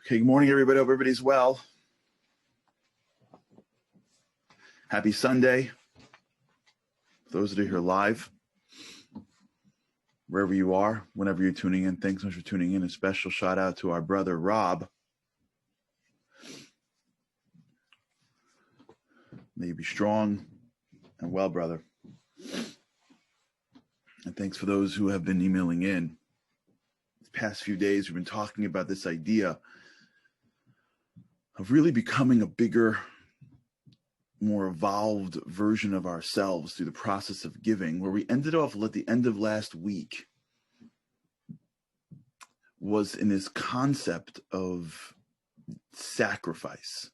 Okay, good morning, everybody. Hope everybody's well. Happy Sunday. For those that are here live, wherever you are, whenever you're tuning in, thanks so much for tuning in. A special shout out to our brother, Rob. May you be strong and well, brother. And thanks for those who have been emailing in. These past few days, we've been talking about this idea of really becoming a bigger, more evolved version of ourselves through the process of giving, where we ended off at the end of last week was in this concept of sacrifice.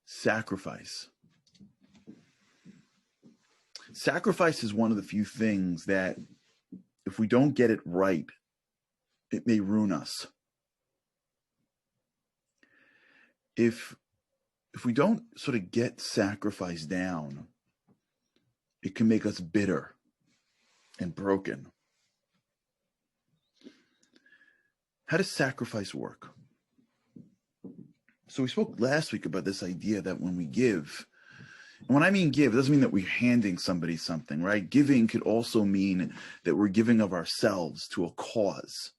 Sacrifice. Sacrifice is one of the few things that if we don't get it right, it may ruin us. If we don't sort of get sacrifice down, it can make us bitter and broken. How does sacrifice work? So we spoke last week about this idea that when we give, and when I mean give, it doesn't mean that we're handing somebody something, right? Giving could also mean that we're giving of ourselves to a cause.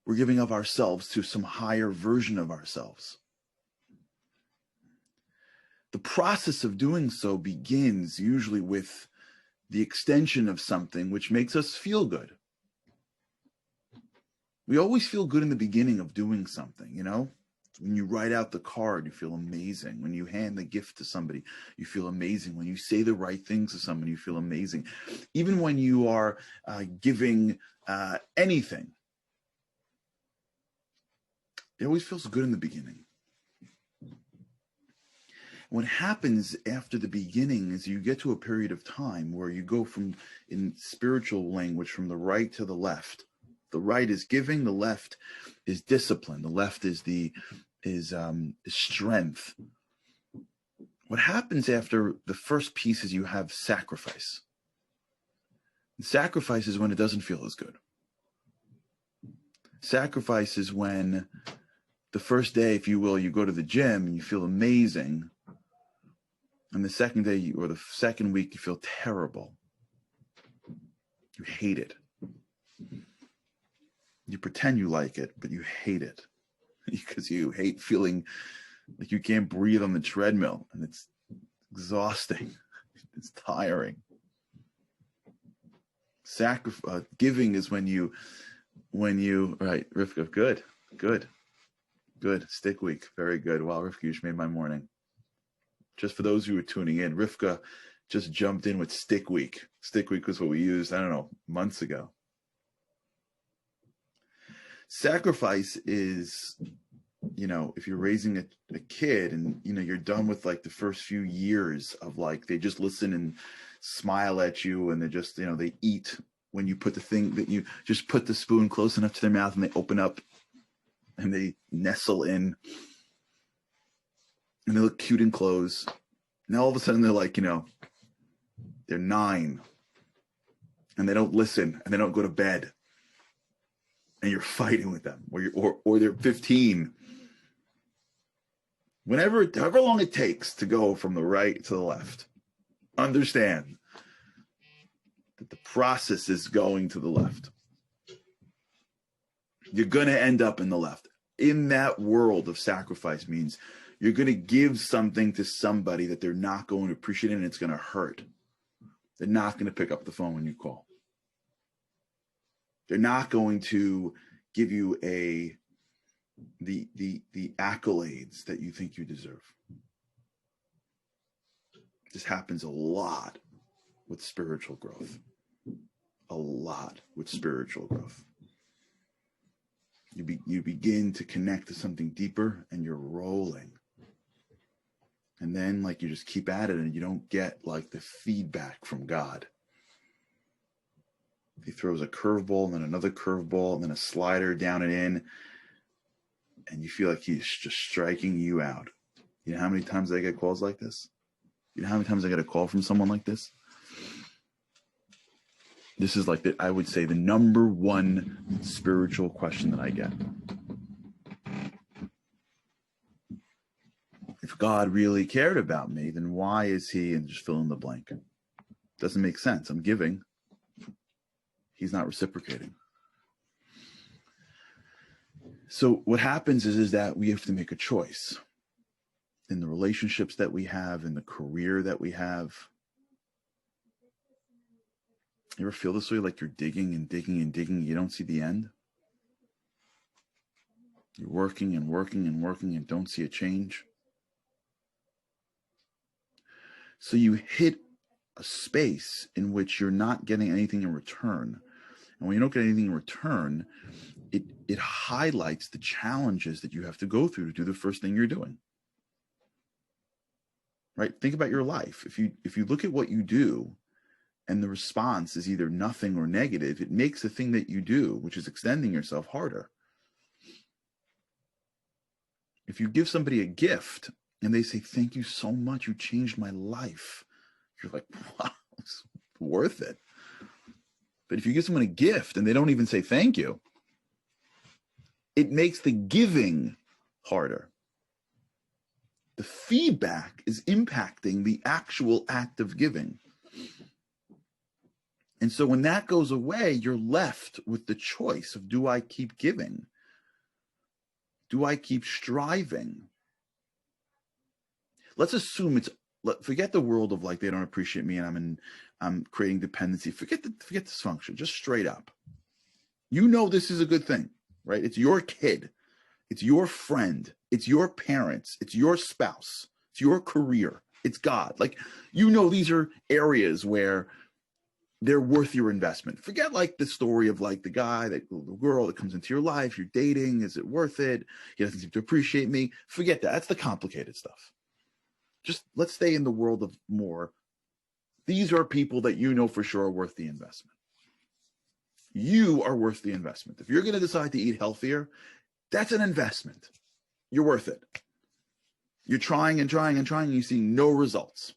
We're giving of ourselves to some higher version of ourselves. The process of doing so begins usually with the extension of something which makes us feel good. We always feel good in the beginning of doing something, you know? When you write out the card, you feel amazing. When you hand the gift to somebody, you feel amazing. When you say the right things to someone, you feel amazing. Even when you are giving anything, it always feels good in the beginning. What happens after the beginning is you get to a period of time where you go from, in spiritual language, from the right to the left. The right is giving, the left is discipline, the left is strength. What happens after the first piece is you have sacrifice. And sacrifice is when it doesn't feel as good. Sacrifice is when the first day, if you will, you go to the gym and you feel amazing. And the second day or the second week, you feel terrible. You hate it. You pretend you like it, but you hate it because you hate feeling like you can't breathe on the treadmill, and it's exhausting. It's tiring. Giving is when you, right, Rivka, good. Stick week, very good. Wow, Rivka, you just made my morning. Just for those who are tuning in, Rivka just jumped in with Stick Week. Stick Week was what we used, I don't know, months ago. Sacrifice is, you know, if you're raising a kid and, you know, you're done with like the first few years of like, they just listen and smile at you and they just, you know, they eat when you put the thing that you just put the spoon close enough to their mouth and they open up and they nestle in and they look cute in clothes. Now all of a sudden they're like, you know, they're 9 and they don't listen and they don't go to bed. And you're fighting with them, or they're 15. However long it takes to go from the right to the left, understand that the process is going to the left. You're going to end up in the left. In that world of sacrifice means you're going to give something to somebody that they're not going to appreciate and it's going to hurt. They're not going to pick up the phone when you call. They're not going to give you the accolades that you think you deserve. This happens a lot with spiritual growth. A lot with spiritual growth. You begin to connect to something deeper and you're rolling. And then like you just keep at it and you don't get like the feedback from God. He throws a curveball and then another curveball and then a slider down and in. And you feel like he's just striking you out. You know how many times I get calls like this? You know how many times I get a call from someone like this? This is like I would say the number one spiritual question that I get. If God really cared about me, then why is he, and just fill in the blank? Doesn't make sense. I'm giving. He's not reciprocating. So what happens is that we have to make a choice in the relationships that we have, in the career that we have. You ever feel this way, like you're digging and digging and digging, you don't see the end? You're working and working and working and don't see a change. So you hit a space in which you're not getting anything in return. And when you don't get anything in return, it highlights the challenges that you have to go through to do the first thing you're doing. Right? Think about your life. If you look at what you do and the response is either nothing or negative, it makes the thing that you do, which is extending yourself, harder. If you give somebody a gift and they say, "Thank you so much, you changed my life," you're like, "Wow, it's worth it." But if you give someone a gift and they don't even say thank you, it makes the giving harder. The feedback is impacting the actual act of giving. And so when that goes away, you're left with the choice of, do I keep giving? Do I keep striving? Let's assume forget the world of like, they don't appreciate me and I'm creating dependency. Forget dysfunction, just straight up. You know this is a good thing, right? It's your kid. It's your friend. It's your parents. It's your spouse. It's your career. It's God. Like, you know, these are areas where they're worth your investment. Forget like the story of like the girl that comes into your life, you're dating. Is it worth it? He doesn't seem to appreciate me. Forget that. That's the complicated stuff. Just let's stay in the world of more. These are people that you know for sure are worth the investment. You are worth the investment. If you're going to decide to eat healthier, that's an investment. You're worth it. You're trying and trying and trying, and you see no results.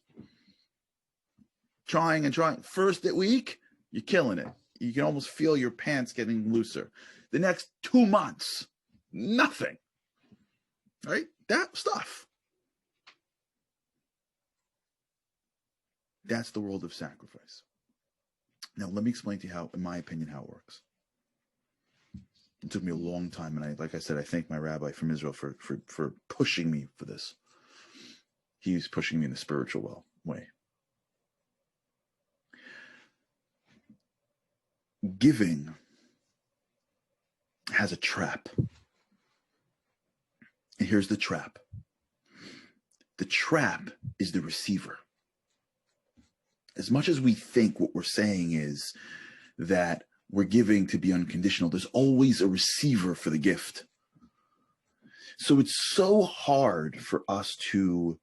Trying and trying. First week, you're killing it. You can almost feel your pants getting looser. The next 2 months, nothing. Right? That stuff. That's the world of sacrifice. Now, let me explain to you how, in my opinion, how it works. It took me a long time, and like I said, I thank my rabbi from Israel for pushing me for this. He was pushing me in the spiritual way. Giving has a trap. And here's the trap. The trap is the receiver. As much as we think what we're saying is that we're giving to be unconditional, there's always a receiver for the gift. So it's so hard for us to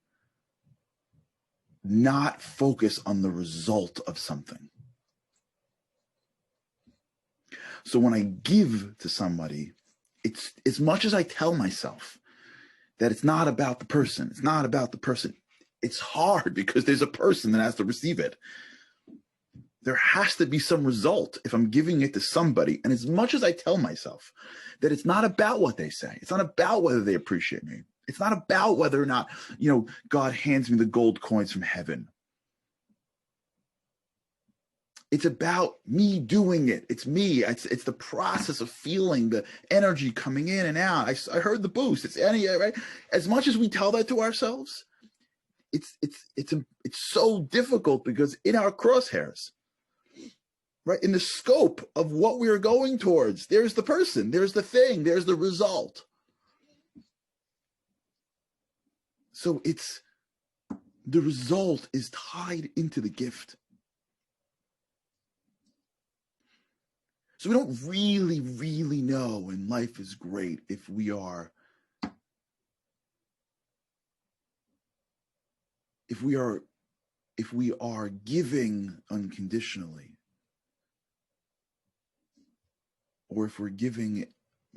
not focus on the result of something. So when I give to somebody, it's as much as I tell myself that it's not about the person. It's not about the person. It's hard because there's a person that has to receive it. There has to be some result if I'm giving it to somebody. And as much as I tell myself that it's not about what they say, it's not about whether they appreciate me. It's not about whether or not, God hands me the gold coins from heaven. It's about me doing it. It's me. It's the process of feeling the energy coming in and out. I heard the boost. It's right. As much as we tell that to ourselves, it's so difficult because in our crosshairs, right, in the scope of what we are going towards, there's the person, there's the thing, there's the result. So the result is tied into the gift. So we don't really, really know, and life is great if we are giving unconditionally, or if we're giving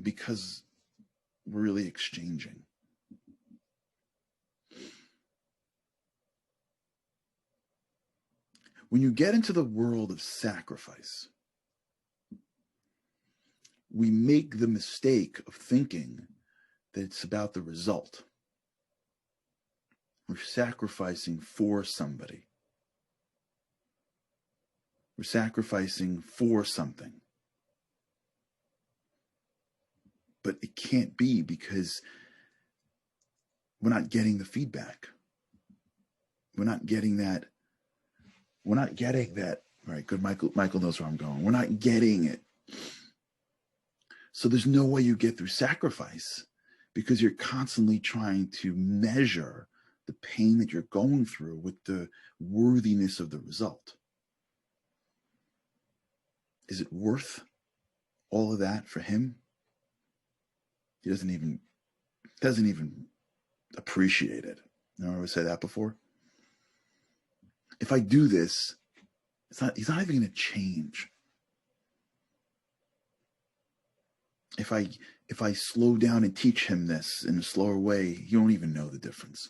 because we're really exchanging. When you get into the world of sacrifice, we make the mistake of thinking that it's about the result. We're sacrificing for somebody. We're sacrificing for something. But it can't be, because we're not getting the feedback. We're not getting that. We're not getting that. All right, good. Michael knows where I'm going. We're not getting it. So there's no way you get through sacrifice, because you're constantly trying to measure the pain that you're going through with the worthiness of the result. Is it worth all of that for him? He doesn't even appreciate it. You know, I always said that before. If I do this, he's not even going to change. If I slow down and teach him this in a slower way, he won't even know the difference.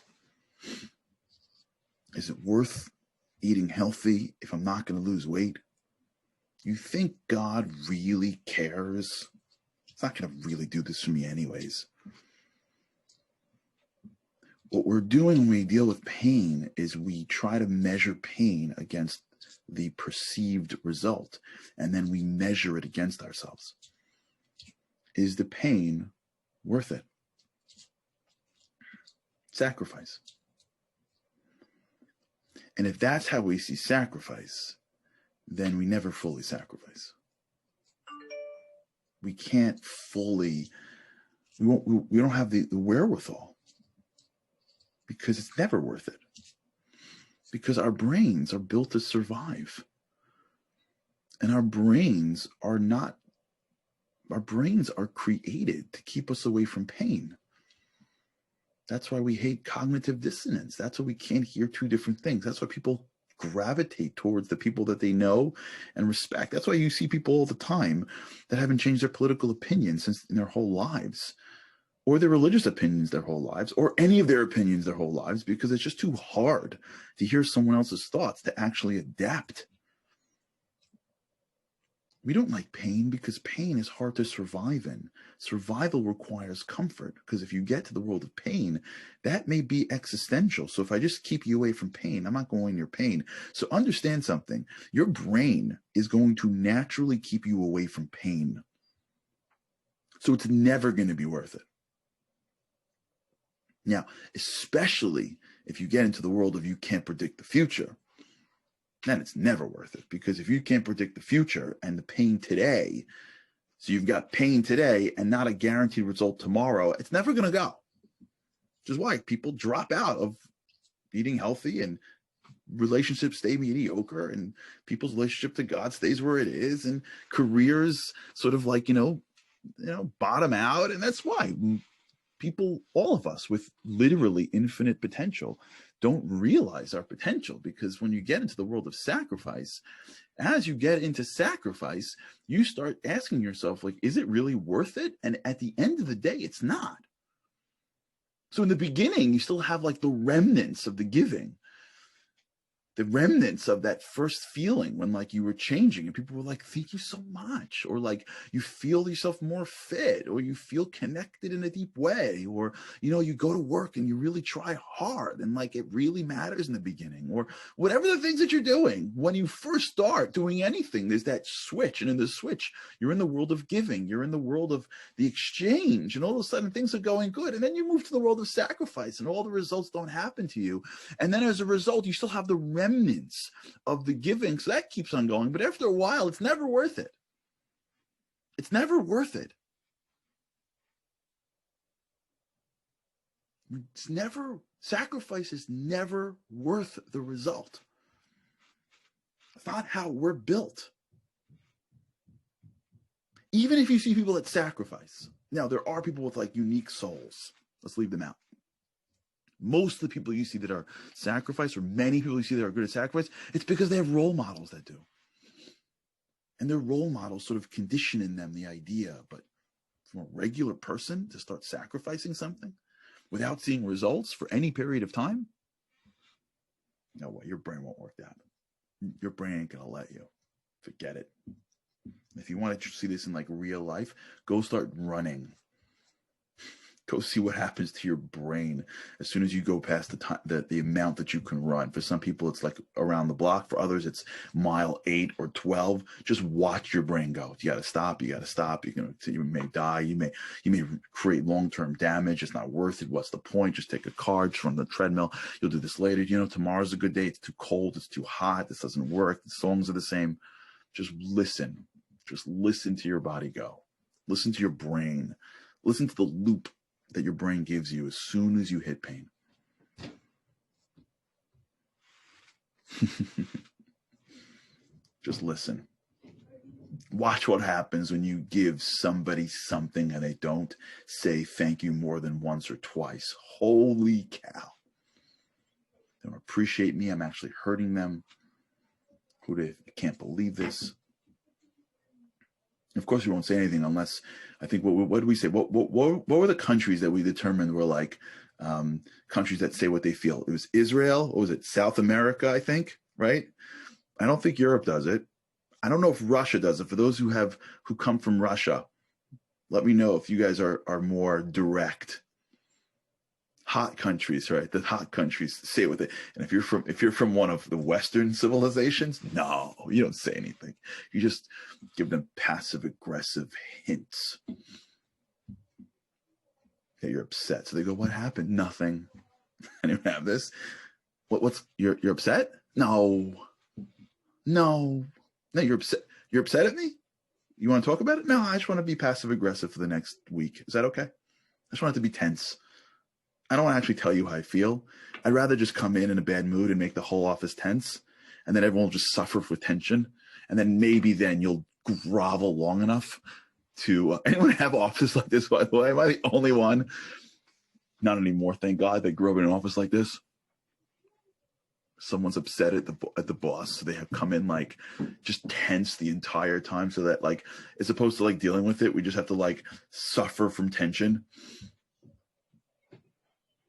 Is it worth eating healthy if I'm not going to lose weight? You think God really cares? He's not going to really do this for me anyways. What we're doing when we deal with pain is we try to measure pain against the perceived result, and then we measure it against ourselves. Is the pain worth it? Sacrifice. And if that's how we see sacrifice, then we never fully sacrifice. We can't fully, we don't have the wherewithal, because it's never worth it. Because our brains are built to survive. And our brains are created to keep us away from pain. That's why we hate cognitive dissonance. That's why we can't hear two different things. That's why people gravitate towards the people that they know and respect. That's why you see people all the time that haven't changed their political opinions in their whole lives, or their religious opinions their whole lives, or any of their opinions their whole lives, because it's just too hard to hear someone else's thoughts to actually adapt. We don't like pain because pain is hard to survive in. Survival requires comfort, because if you get to the world of pain, that may be existential. So if I just keep you away from pain, I'm not going near pain. So understand something. Your brain is going to naturally keep you away from pain. So it's never going to be worth it. Now, especially if you get into the world of you can't predict the future, then it's never worth it. Because if you can't predict the future and the pain today, so you've got pain today and not a guaranteed result tomorrow, it's never going to go. Which is why people drop out of eating healthy, and relationships stay mediocre, and people's relationship to God stays where it is, and careers sort of like, bottom out. And that's why people, all of us with literally infinite potential, don't realize our potential, because when you get into the world of sacrifice, as you get into sacrifice, you start asking yourself, like, is it really worth it? And at the end of the day, it's not. So in the beginning, you still have like the remnants of the giving, the remnants of that first feeling when like you were changing and people were like, thank you so much. Or like you feel yourself more fit, or you feel connected in a deep way, or, you go to work and you really try hard and like it really matters in the beginning, or whatever the things that you're doing. When you first start doing anything, there's that switch, and in the switch, you're in the world of giving, you're in the world of the exchange, and all of a sudden things are going good. And then you move to the world of sacrifice and all the results don't happen to you. And then as a result, you still have the remnants of the giving, so that keeps on going. But after a while, it's never worth it. It's never worth it. Sacrifice is never worth the result. It's not how we're built. Even if you see people that sacrifice, now there are people with like unique souls. Let's leave them out. Most of the people you see that are sacrifice, or many people you see that are good at sacrifice, it's because they have role models that do. And their role models sort of condition in them the idea. But from a regular person to start sacrificing something without seeing results for any period of time, no way, your brain won't work that. Your brain ain't gonna let you. Forget it. If you want to see this in like real life, go start running. Go see what happens to your brain as soon as you go past the time, the amount that you can run. For some people, it's like around the block. For others, it's mile 8 or 12. Just watch your brain go. You got to stop. You got to stop. You may die. You may create long-term damage. It's not worth it. What's the point? Just take a car, just run the treadmill. You'll do this later. Tomorrow's a good day. It's too cold. It's too hot. This doesn't work. The songs are the same. Just listen. Just listen to your body go. Listen to your brain. Listen to the loop that your brain gives you as soon as you hit pain. Just listen. Watch what happens when you give somebody something and they don't say thank you more than once or twice. Holy cow. They don't appreciate me. I'm actually hurting them. I can't believe this. Of course, we won't say anything unless, I think, what did we say? What were the countries that we determined were like countries that say what they feel? It was Israel. What was it? South America, I think, right? I don't think Europe does it. I don't know if Russia does it. For those who come from Russia, let me know if you guys are more direct. Hot countries, right? The hot countries say with it. And if you're from one of the Western civilizations, no, you don't say anything. You just give them passive aggressive hints that you're upset. So they go, "What happened?" "Nothing." Anyone have this? You're upset? No, you're upset. You're upset at me? You want to talk about it? No, I just want to be passive aggressive for the next week. Is that okay? I just want it to be tense. I don't want to actually tell you how I feel. I'd rather just come in a bad mood and make the whole office tense, and then everyone will just suffer with tension, and then maybe then you'll grovel long enough to anyone have office like this, by the way? Am I the only one? Not anymore, thank God, that grew up in an office like this. Someone's upset at the boss, so they have come in like just tense the entire time, so that like as opposed to like dealing with it, we just have to like suffer from tension.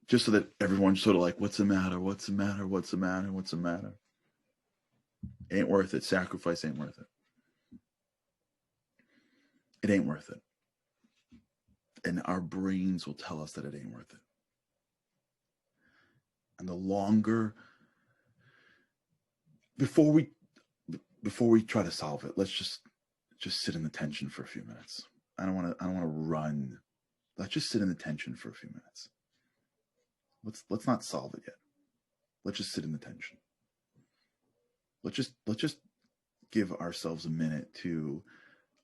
Just so that everyone's sort of like, what's the matter? What's the matter? What's the matter? What's the matter? Ain't worth it. Sacrifice ain't worth it. It ain't worth it. And our brains will tell us that it ain't worth it. And the longer, before we try to solve it, let's just sit in the tension for a few minutes. I don't want to run. Let's just sit in the tension for a few minutes. Let's not solve it yet. Let's just sit in the tension. Let's just give ourselves a minute to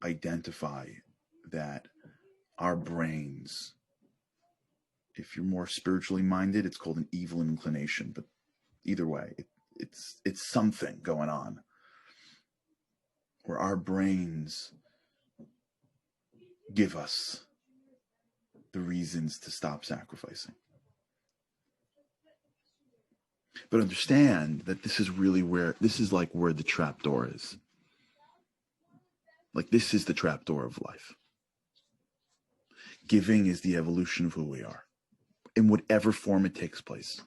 identify that our brains, if you're more spiritually minded, it's called an evil inclination, but either way, it's something going on where our brains give us the reasons to stop sacrificing. But understand that this is like where the trapdoor is. Like this is the trapdoor of life. Giving is the evolution of who we are, in whatever form it takes place.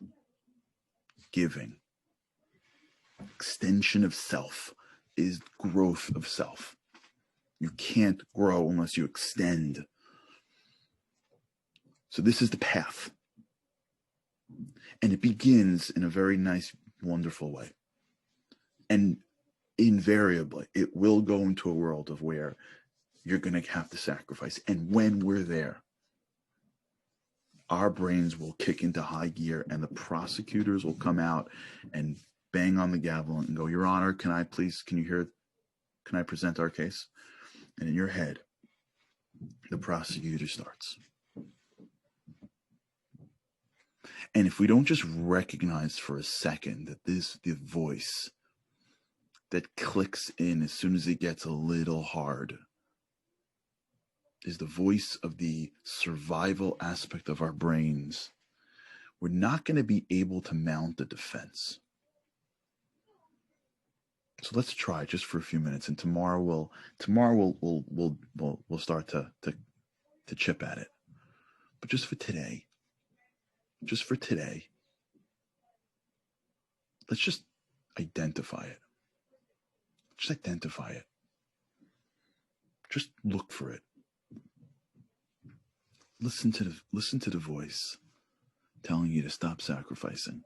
Giving. Extension of self is growth of self. You can't grow unless you extend. So this is the path. And it begins in a very nice, wonderful way. And invariably, it will go into a world of where you're going to have to sacrifice. And when we're there, our brains will kick into high gear and the prosecutors will come out and bang on the gavel and go, "Your Honor, can I present our case?" And in your head, the prosecutor starts. And if we don't just recognize for a second that the voice that clicks in as soon as it gets a little hard is the voice of the survival aspect of our brains, we're not going to be able to mount a defense. So let's try just for a few minutes, and tomorrow we'll start to chip at it. But just for today, let's just identify it. Just identify it. Just look for it. Listen to the voice telling you to stop sacrificing.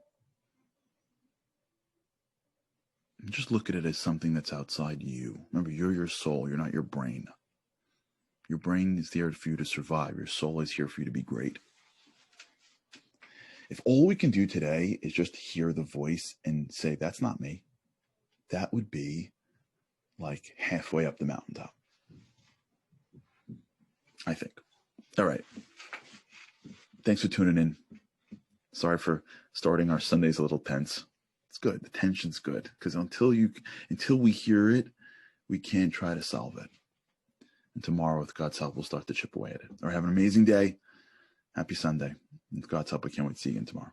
And just look at it as something that's outside you. Remember, you're your soul. You're not your brain. Your brain is there for you to survive. Your soul is here for you to be great. If all we can do today is just hear the voice and say, that's not me, that would be like halfway up the mountaintop, I think. All right. Thanks for tuning in. Sorry for starting our Sundays a little tense. It's good. The tension's good, because until we hear it, we can't try to solve it. And tomorrow, with God's help, we'll start to chip away at it. All right, have an amazing day. Happy Sunday. With God's help, I can't wait to see you again tomorrow.